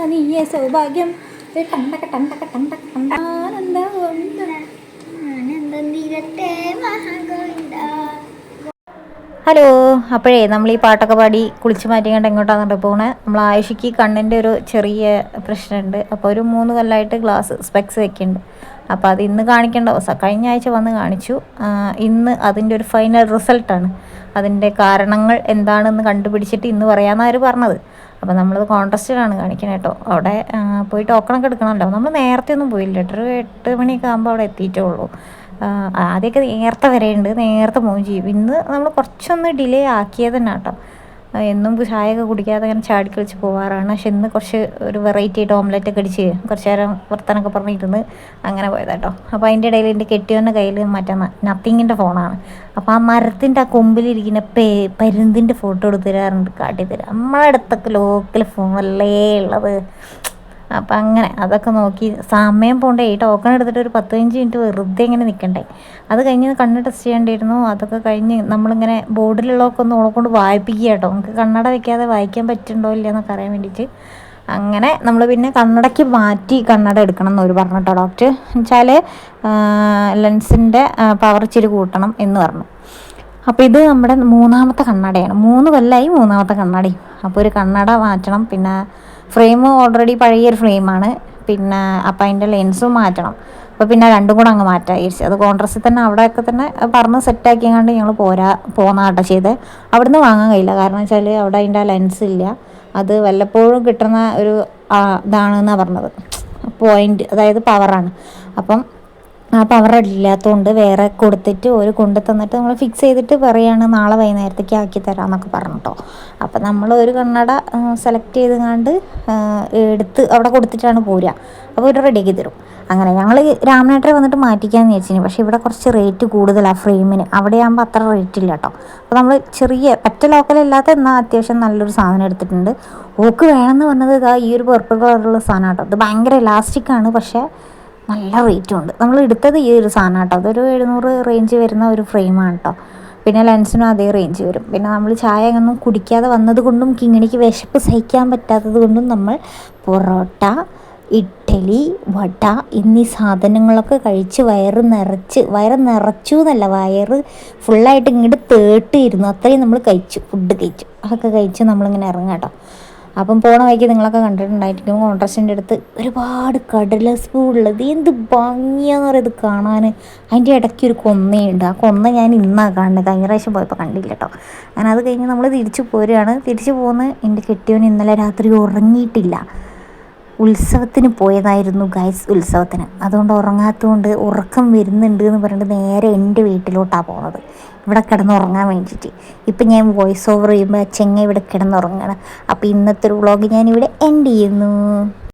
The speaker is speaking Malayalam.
നീയേ സൗഭാഗ്യം ഹലോ. അപ്പോഴേ നമ്മൾ ഈ പാട്ടൊക്കെ പാടി കുളിച്ച് മാറ്റിക്കൊണ്ട് എങ്ങോട്ടാണെന്നിട്ട് പോണേ. നമ്മൾ ആയുഷിക്ക് കണ്ണിൻ്റെ ഒരു ചെറിയ പ്രശ്നമുണ്ട്. അപ്പോൾ ഒരു 3 കൊല്ലമായിട്ട് ഗ്ലാസ് സ്പെക്സ് വെക്കുന്നുണ്ട്. അപ്പോൾ അത് ഇന്ന് കാണിക്കേണ്ട ദിവസം, കഴിഞ്ഞ ആഴ്ച വന്ന് കാണിച്ചു. ഇന്ന് അതിൻ്റെ ഒരു ഫൈനൽ റിസൾട്ടാണ്. അതിൻ്റെ കാരണങ്ങൾ എന്താണെന്ന് കണ്ടുപിടിച്ചിട്ട് ഇന്ന് പറയാമെന്നാണ് അവർ പറഞ്ഞത്. അപ്പോൾ നമ്മളത് കോൺട്രസ്റ്റിലാണ് കാണിക്കുന്നത് കേട്ടോ. അവിടെ പോയി ടോക്കണൊക്കെ എടുക്കണമല്ലോ. നമ്മൾ നേരത്തെ ഒന്നും പോയില്ല കേട്ടോ. ഒരു 8 മണിയൊക്കെ ആകുമ്പോൾ അവിടെ എത്തിയിട്ടേ ഉള്ളൂ. ആദ്യമൊക്കെ നേരത്തെ വരെയുണ്ട്, നേരത്തെ പോവുകയും ചെയ്യും. ഇന്ന് നമ്മൾ കുറച്ചൊന്ന് ഡിലേ ആക്കിയത് തന്നെ കേട്ടോ. എന്നും ചായയൊക്കെ കുടിക്കാതെ അങ്ങനെ ചാടിക്കളിച്ച് പോകാറാണ്. പക്ഷെ ഇന്ന് കുറച്ച് ഒരു വെറൈറ്റി ആയിട്ട് ഓംലെറ്റൊക്കെ അടിച്ച് കുറച്ച് നേരം വർത്തനൊക്കെ പറഞ്ഞിരുന്ന് അങ്ങനെ പോയത് കേട്ടോ. അപ്പോൾ അതിൻ്റെ ഇടയിൽ എൻ്റെ കെട്ടിയവൻ്റെ കയ്യിൽ മറ്റേ നത്തിങ്ങിൻ്റെ ഫോണാണ്. അപ്പോൾ ആ മരത്തിൻ്റെ ആ കൊമ്പിലിരിക്കുന്ന പരുന്തിൻ്റെ ഫോട്ടോ എടുത്ത് തരാറുണ്ട്, കാട്ടിത്തരാം. നമ്മളെ അടുത്തൊക്കെ ലോക്കൽ ഫോണല്ലേ ഉള്ളത്. അപ്പം അങ്ങനെ അതൊക്കെ നോക്കി സമയം പോണ്ടേ. ഈ ടോക്കൺ എടുത്തിട്ട് ഒരു 15 മിനിറ്റ് വെറുതെ ഇങ്ങനെ നിൽക്കണ്ടേ. അത് കഴിഞ്ഞ് കണ്ണ് ടെസ്റ്റ് ചെയ്യേണ്ടിയിരുന്നു. അതൊക്കെ കഴിഞ്ഞ് നമ്മളിങ്ങനെ ബോർഡിലുള്ളതൊക്കെ ഒന്ന് ഓളെ കൊണ്ട് വായിപ്പിക്കുക കേട്ടോ. നമുക്ക് കണ്ണട വെക്കാതെ വായിക്കാൻ പറ്റുന്നുണ്ടോ ഇല്ല എന്നൊക്കെ അറിയാൻ വേണ്ടിയിട്ട്. അങ്ങനെ നമ്മൾ പിന്നെ കണ്ണടയ്ക്ക് മാറ്റി കണ്ണട എടുക്കണം എന്നൊരു പറഞ്ഞു കേട്ടോ ഡോക്ടർ. എന്നുവെച്ചാൽ ലെൻസിൻ്റെ പവർ ഇച്ചിരി കൂട്ടണം എന്ന് പറഞ്ഞു. അപ്പോൾ ഇത് നമ്മുടെ 3ാമത്തെ കണ്ണടയാണ്. 3 കൊല്ലമായി 3ാമത്തെ കണ്ണടയും. അപ്പോൾ ഒരു കണ്ണട മാറ്റണം. പിന്നെ ഫ്രെയിം ഓൾറെഡി പഴയൊരു ഫ്രെയിമാണ്. പിന്നെ അപ്പം അതിൻ്റെ ലെൻസും മാറ്റണം. അപ്പോൾ പിന്നെ രണ്ടും കൂടെ അങ്ങ് മാറ്റാം വിചാരിച്ചു. അത് കോൺട്രസ്റ്റിൽ തന്നെ അവിടെയൊക്കെ തന്നെ പറഞ്ഞ് സെറ്റാക്കിയാണ്ട് ഞങ്ങൾ പോന്ന കേട്ടോ ചെയ്ത്. അവിടുന്ന് വാങ്ങാൻ കഴിയില്ല. കാരണം വെച്ചാൽ അവിടെ അതിൻ്റെ ലെൻസ് ഇല്ല. അത് വല്ലപ്പോഴും കിട്ടുന്ന ഒരു ഇതാണെന്നാണ് പറഞ്ഞത്, പോയിൻ്റ്, അതായത് പവറാണ്. അപ്പം ആ പവർ ഇല്ലാത്തതുകൊണ്ട് വേറെ കൊടുത്തിട്ട് ഒരു കൊണ്ട് തന്നിട്ട് നമ്മൾ ഫിക്സ് ചെയ്തിട്ട് പറയുകയാണ് നാളെ വൈകുന്നേരത്തേക്ക് ആക്കി തരാമെന്നൊക്കെ പറഞ്ഞിട്ടോ. അപ്പം നമ്മൾ ഒരു കണ്ണട സെലക്ട് ചെയ്തുകൊണ്ട് എടുത്ത് അവിടെ കൊടുത്തിട്ടാണ് പോരുക. അപ്പോൾ ഒരു റെഡിയാക്കി തരും. അങ്ങനെ ഞങ്ങൾ രാമനാട്ടിൽ വന്നിട്ട് മാറ്റിക്കാമെന്ന് വിചാരിച്ചിന്. പക്ഷേ ഇവിടെ കുറച്ച് റേറ്റ് കൂടുതലാണ് ഫ്രെയിമിന്. അവിടെ ആകുമ്പോൾ അത്ര റേറ്റ് ഇല്ല കേട്ടോ. അപ്പോൾ നമ്മൾ ചെറിയ പറ്റ ലോക്കലല്ലാത്ത എന്നാൽ അത്യാവശ്യം നല്ലൊരു സാധനം എടുത്തിട്ടുണ്ട്. ഓക്ക് വേണമെന്ന് പറഞ്ഞത് ഇതാ ഈ ഒരു പർപ്പിൾ കളറുള്ള സാധനം കേട്ടോ. ഇത് ഭയങ്കര ഇലാസ്റ്റിക്കാണ്, പക്ഷേ നല്ല റേറ്റും ഉണ്ട്. നമ്മൾ എടുത്തത് ഈ ഒരു സാധനം കേട്ടോ. അതൊരു 700 റേഞ്ച് വരുന്ന ഒരു ഫ്രെയിമാണ് കേട്ടോ. പിന്നെ ലെൻസിനും അതേ റേഞ്ച് വരും. പിന്നെ നമ്മൾ ചായ ഒന്നും കുടിക്കാതെ വന്നത് കൊണ്ടും കിങ്ങിണിക്ക് വിശപ്പ് സഹിക്കാൻ പറ്റാത്തത് കൊണ്ടും നമ്മൾ പൊറോട്ട, ഇഡ്ഡലി, വട എന്നീ സാധനങ്ങളൊക്കെ കഴിച്ച് വയറ് നിറച്ചു എന്നല്ല, വയറ് ഫുള്ളായിട്ട് ഇങ്ങോട്ട് തേട്ടിയിരുന്നു. അത്രയും നമ്മൾ ഫുഡ് കഴിച്ചു. അതൊക്കെ കഴിച്ച് നമ്മളിങ്ങനെ ഇറങ്ങാം കേട്ടോ. അപ്പം പോണ വഴിക്ക് നിങ്ങളൊക്കെ കണ്ടിട്ടുണ്ടായിരിക്കും കോൺട്രസ്റ്റിൻ്റെ അടുത്ത് ഒരുപാട് കടലാസ് പൂ ഉള്ളത്. എന്ത് ഭംഗിയാന്ന് പറയുന്നത് കാണാൻ. അതിൻ്റെ ഇടയ്ക്ക് ഒരു കൊന്നയുണ്ട്. ആ കൊന്ന ഞാൻ ഇന്നാണ് കാണുന്നത്, കഴിഞ്ഞ പ്രാവശ്യം പോയപ്പോൾ കണ്ടില്ല കേട്ടോ. അങ്ങനെ അത് കഴിഞ്ഞ് നമ്മൾ തിരിച്ചു പോരുകയാണ്. തിരിച്ചു പോകുന്ന എൻ്റെ കെട്ടിയവൻ ഇന്നലെ രാത്രി ഉറങ്ങിയിട്ടില്ല. ഉത്സവത്തിന് പോയതായിരുന്നു ഗൈസ്, ഉത്സവത്തിന്. അതുകൊണ്ട് ഉറങ്ങാത്തതുകൊണ്ട് ഉറക്കം വരുന്നുണ്ട് എന്ന് പറഞ്ഞിട്ട് നേരെ എൻ്റെ വീട്ടിലോട്ടാണ് പോകുന്നത്, ഇവിടെ കിടന്നുറങ്ങാൻ വേണ്ടിയിട്ട്. ഇപ്പം ഞാൻ വോയിസ് ഓവർ ചെയ്യുമ്പോൾ ചെങ്ങ ഇവിടെ കിടന്നുറങ്ങണം. അപ്പോൾ ഇന്നത്തെ ഒരു വ്ളോഗ് ഞാനിവിടെ എൻഡ് ചെയ്യുന്നു.